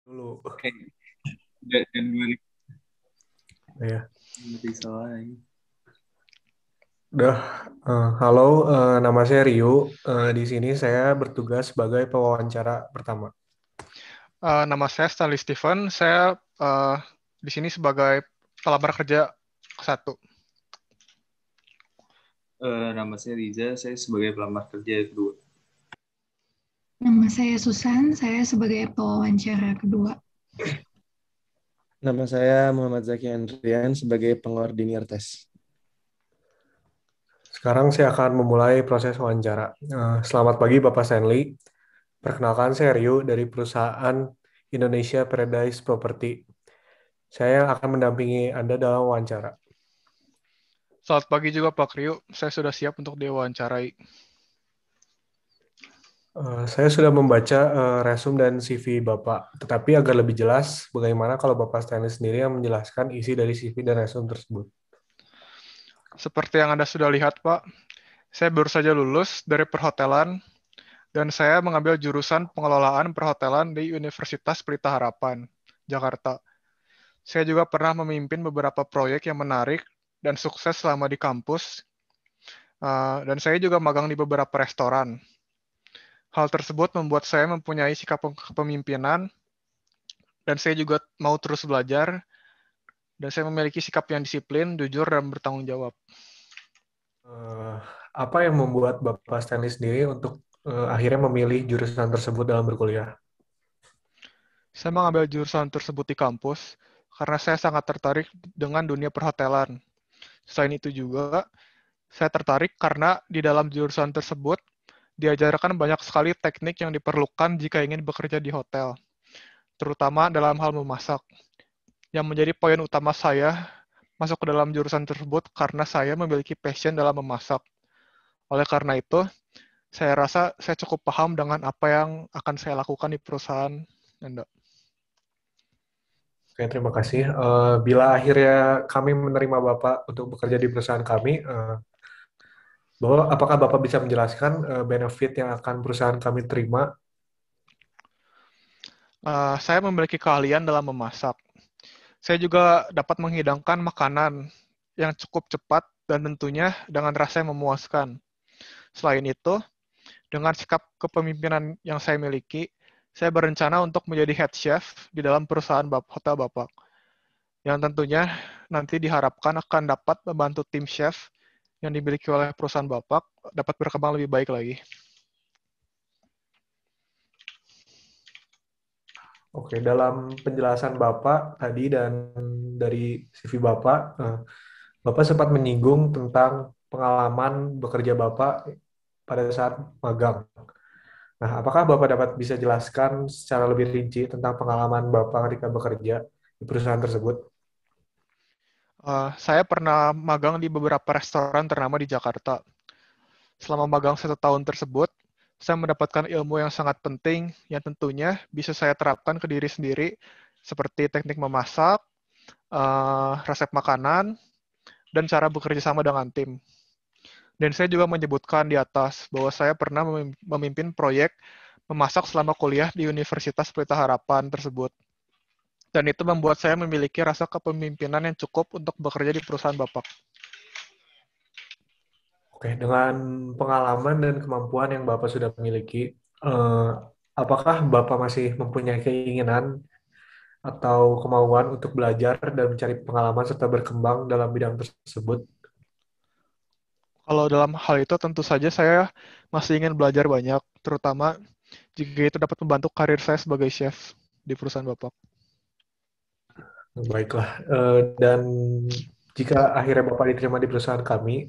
Dulu. Dan gimana? Ya. Bisa lagi. Udah, halo, nama saya Rio. Di sini saya bertugas sebagai pewawancara pertama. Nama saya Stanley Steven. Saya di sini sebagai pelamar kerja satu. Nama saya Riza, saya sebagai pelamar kerja kedua. Nama saya Susan, saya sebagai pewawancara kedua. Nama saya Muhammad Zaki Andrian sebagai pengoordinir tes. Sekarang saya akan memulai proses wawancara. Selamat pagi Bapak Stanley. Perkenalkan saya Rio dari perusahaan Indonesia Paradise Property. Saya akan mendampingi Anda dalam wawancara. Selamat pagi juga Pak Rio. Saya sudah siap untuk diwawancarai. Saya sudah membaca resume dan CV Bapak, tetapi agar lebih jelas, bagaimana kalau Bapak Stanley sendiri yang menjelaskan isi dari CV dan resume tersebut? Seperti yang Anda sudah lihat, Pak, saya baru saja lulus dari perhotelan dan saya mengambil jurusan pengelolaan perhotelan di Universitas Pelita Harapan, Jakarta. Saya juga pernah memimpin beberapa proyek yang menarik dan sukses selama di kampus. Dan saya juga magang di beberapa restoran. Hal tersebut membuat saya mempunyai sikap kepemimpinan dan saya juga mau terus belajar dan saya memiliki sikap yang disiplin, jujur, dan bertanggung jawab. Apa yang membuat Bapak Stanley sendiri untuk akhirnya memilih jurusan tersebut dalam berkuliah? Saya mengambil jurusan tersebut di kampus karena saya sangat tertarik dengan dunia perhotelan. Selain itu juga, saya tertarik karena di dalam jurusan tersebut diajarkan banyak sekali teknik yang diperlukan jika ingin bekerja di hotel, terutama dalam hal memasak. Yang menjadi poin utama saya masuk ke dalam jurusan tersebut karena saya memiliki passion dalam memasak. Oleh karena itu, saya rasa saya cukup paham dengan apa yang akan saya lakukan di perusahaan Anda. Oke, terima kasih. Bila akhirnya kami menerima Bapak untuk bekerja di perusahaan kami, apakah Bapak bisa menjelaskan benefit yang akan perusahaan kami terima? Saya memiliki keahlian dalam memasak. Saya juga dapat menghidangkan makanan yang cukup cepat dan tentunya dengan rasa yang memuaskan. Selain itu, dengan sikap kepemimpinan yang saya miliki, saya berencana untuk menjadi head chef di dalam perusahaan hotel Bapak. Yang tentunya nanti diharapkan akan dapat membantu tim chef yang dimiliki oleh perusahaan Bapak dapat berkembang lebih baik lagi. Oke, dalam penjelasan Bapak tadi dan dari CV Bapak, Bapak sempat menyinggung tentang pengalaman bekerja Bapak pada saat magang. Nah, apakah Bapak dapat bisa jelaskan secara lebih rinci tentang pengalaman Bapak ketika bekerja di perusahaan tersebut? Saya pernah magang di beberapa restoran ternama di Jakarta. Selama magang 1 tahun tersebut, saya mendapatkan ilmu yang sangat penting yang tentunya bisa saya terapkan ke diri sendiri seperti teknik memasak, resep makanan, dan cara bekerja sama dengan tim. Dan saya juga menyebutkan di atas bahwa saya pernah memimpin proyek memasak selama kuliah di Universitas Pelita Harapan tersebut. Dan itu membuat saya memiliki rasa kepemimpinan yang cukup untuk bekerja di perusahaan Bapak. Oke, dengan pengalaman dan kemampuan yang Bapak sudah miliki, eh, apakah Bapak masih mempunyai keinginan atau kemauan untuk belajar dan mencari pengalaman serta berkembang dalam bidang tersebut? Kalau dalam hal itu tentu saja saya masih ingin belajar banyak, terutama jika itu dapat membantu karir saya sebagai chef di perusahaan Bapak. Baiklah, dan jika akhirnya Bapak diterima di perusahaan kami,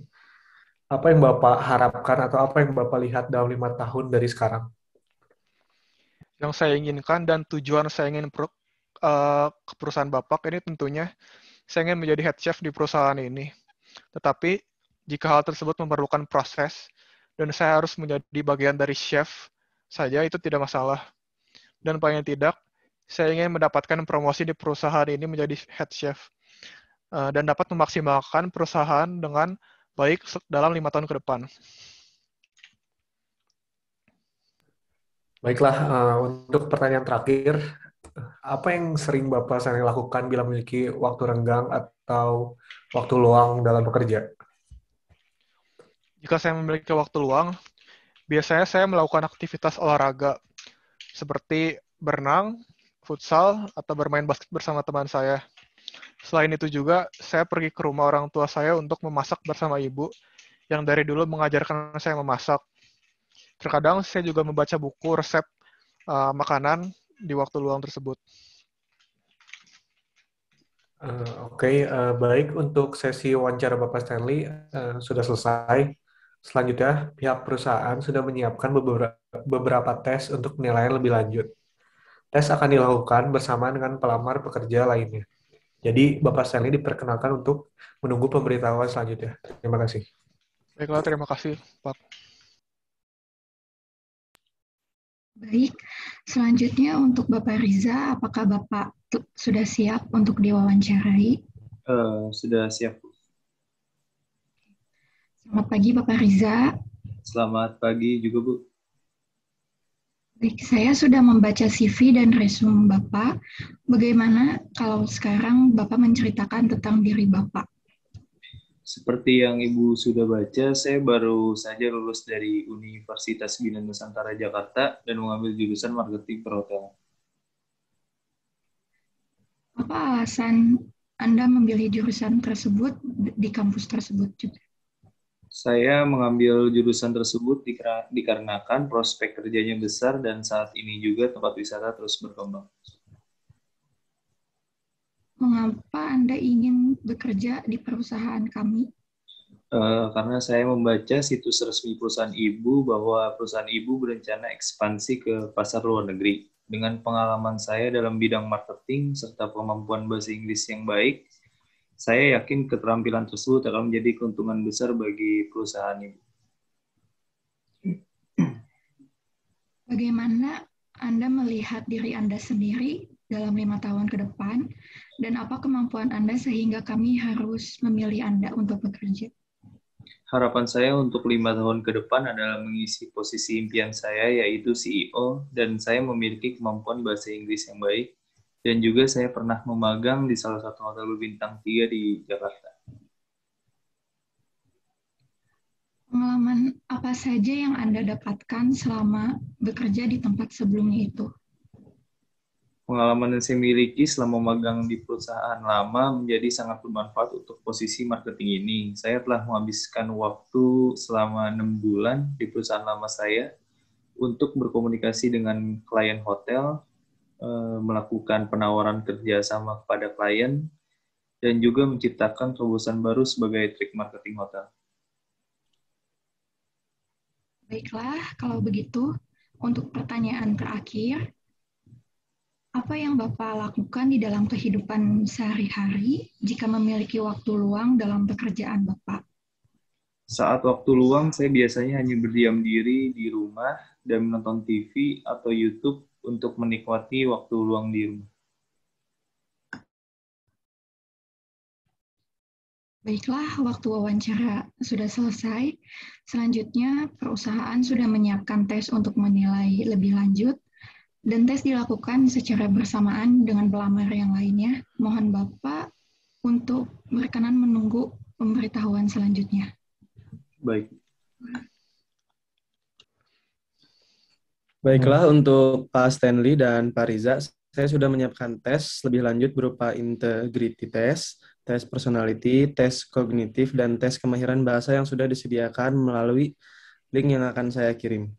apa yang Bapak harapkan atau apa yang Bapak lihat dalam 5 tahun dari sekarang? Yang saya inginkan dan tujuan saya ingin ke perusahaan Bapak ini tentunya saya ingin menjadi head chef di perusahaan ini. Tetapi jika hal tersebut memerlukan proses dan saya harus menjadi bagian dari chef saja itu tidak masalah. Dan paling tidak, saya ingin mendapatkan promosi di perusahaan ini menjadi head chef dan dapat memaksimalkan perusahaan dengan baik dalam 5 tahun ke depan. Baiklah, untuk pertanyaan terakhir, Apa yang sering Bapak sering lakukan bila memiliki waktu renggang atau waktu luang dalam bekerja? Jika saya memiliki waktu luang, biasanya saya melakukan aktivitas olahraga seperti berenang, futsal, atau bermain basket bersama teman saya. Selain itu juga, saya pergi ke rumah orang tua saya untuk memasak bersama ibu yang dari dulu mengajarkan saya memasak. Terkadang saya juga membaca buku resep makanan di waktu luang tersebut. Oke, baik untuk sesi wawancara Bapak Stanley sudah selesai. Selanjutnya, pihak perusahaan sudah menyiapkan beberapa tes untuk penilaian lebih lanjut. Tes akan dilakukan bersama dengan pelamar pekerja lainnya. Jadi, Bapak Stanley diperkenalkan untuk menunggu pemberitahuan selanjutnya. Terima kasih. Baiklah, terima kasih, Pak. Baik, selanjutnya untuk Bapak Riza, apakah Bapak sudah siap untuk diwawancarai? Sudah siap. Selamat pagi Bapak Riza. Selamat pagi juga, Bu. Baik, saya sudah membaca CV dan resume Bapak. Bagaimana kalau sekarang Bapak menceritakan tentang diri Bapak? Seperti yang Ibu sudah baca, saya baru saja lulus dari Universitas Bina Nusantara Jakarta dan mengambil jurusan marketing perhotelan. Apa alasan Anda memilih jurusan tersebut di kampus tersebut juga? Saya mengambil jurusan tersebut dikarenakan prospek kerjanya besar dan saat ini juga tempat wisata terus berkembang. Mengapa Anda ingin bekerja di perusahaan kami? Karena saya membaca situs resmi perusahaan Ibu bahwa perusahaan Ibu berencana ekspansi ke pasar luar negeri. Dengan pengalaman saya dalam bidang marketing serta kemampuan bahasa Inggris yang baik, saya yakin keterampilan tersebut akan menjadi keuntungan besar bagi perusahaan Ibu. Bagaimana Anda melihat diri Anda sendiri dalam 5 tahun ke depan, dan apa kemampuan Anda sehingga kami harus memilih Anda untuk bekerja? Harapan saya untuk 5 tahun ke depan adalah mengisi posisi impian saya, yaitu CEO, dan saya memiliki kemampuan bahasa Inggris yang baik, dan juga saya pernah memagang di salah satu hotel berbintang 3 di Jakarta. Pengalaman apa saja yang Anda dapatkan selama bekerja di tempat sebelumnya itu? Pengalaman yang saya miliki selama magang di perusahaan lama menjadi sangat bermanfaat untuk posisi marketing ini. Saya telah menghabiskan waktu selama 6 bulan di perusahaan lama saya untuk berkomunikasi dengan klien hotel, melakukan penawaran kerjasama kepada klien, dan juga menciptakan terobosan baru sebagai trik marketing hotel. Baiklah, kalau begitu, untuk pertanyaan terakhir, apa yang Bapak lakukan di dalam kehidupan sehari-hari jika memiliki waktu luang dalam pekerjaan Bapak? Saat waktu luang, saya biasanya hanya berdiam diri di rumah dan menonton TV atau YouTube untuk menikmati waktu luang di rumah. Baiklah, waktu wawancara sudah selesai. Selanjutnya, perusahaan sudah menyiapkan tes untuk menilai lebih lanjut, dan tes dilakukan secara bersamaan dengan pelamar yang lainnya. Mohon Bapak untuk berkenan menunggu pemberitahuan selanjutnya. Baik. Baiklah, untuk Pak Stanley dan Pak Riza, saya sudah menyiapkan tes lebih lanjut berupa integrity test, tes personality, tes kognitif, dan tes kemahiran bahasa yang sudah disediakan melalui link yang akan saya kirim.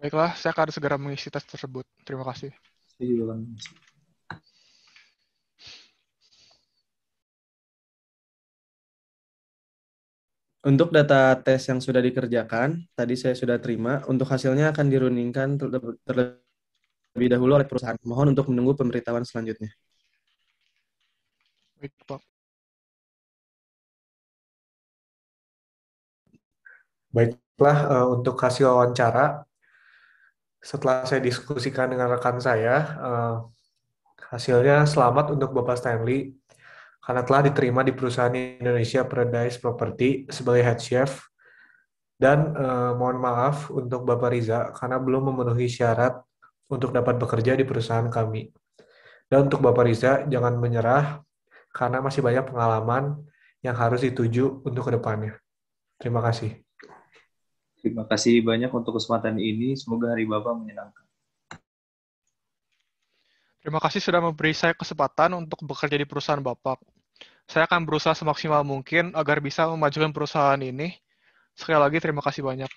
Baiklah, saya akan segera mengisi tes tersebut. Terima kasih. Saya juga akan. Untuk data tes yang sudah dikerjakan, tadi saya sudah terima. Untuk hasilnya akan diruningkan terlebih dahulu oleh perusahaan. Mohon untuk menunggu pemberitahuan selanjutnya. Baik, Pak. Baiklah, untuk hasil wawancara, setelah saya diskusikan dengan rekan saya, hasilnya selamat untuk Bapak Stanley, karena telah diterima di perusahaan Indonesia Paradise Property sebagai head chef. Dan mohon maaf untuk Bapak Riza karena belum memenuhi syarat untuk dapat bekerja di perusahaan kami. Dan untuk Bapak Riza, jangan menyerah karena masih banyak pengalaman yang harus dituju untuk ke depannya. Terima kasih. Terima kasih banyak untuk kesempatan ini. Semoga hari Bapak menyenangkan. Terima kasih sudah memberi saya kesempatan untuk bekerja di perusahaan Bapak. Saya akan berusaha semaksimal mungkin agar bisa memajukan perusahaan ini. Sekali lagi, terima kasih banyak.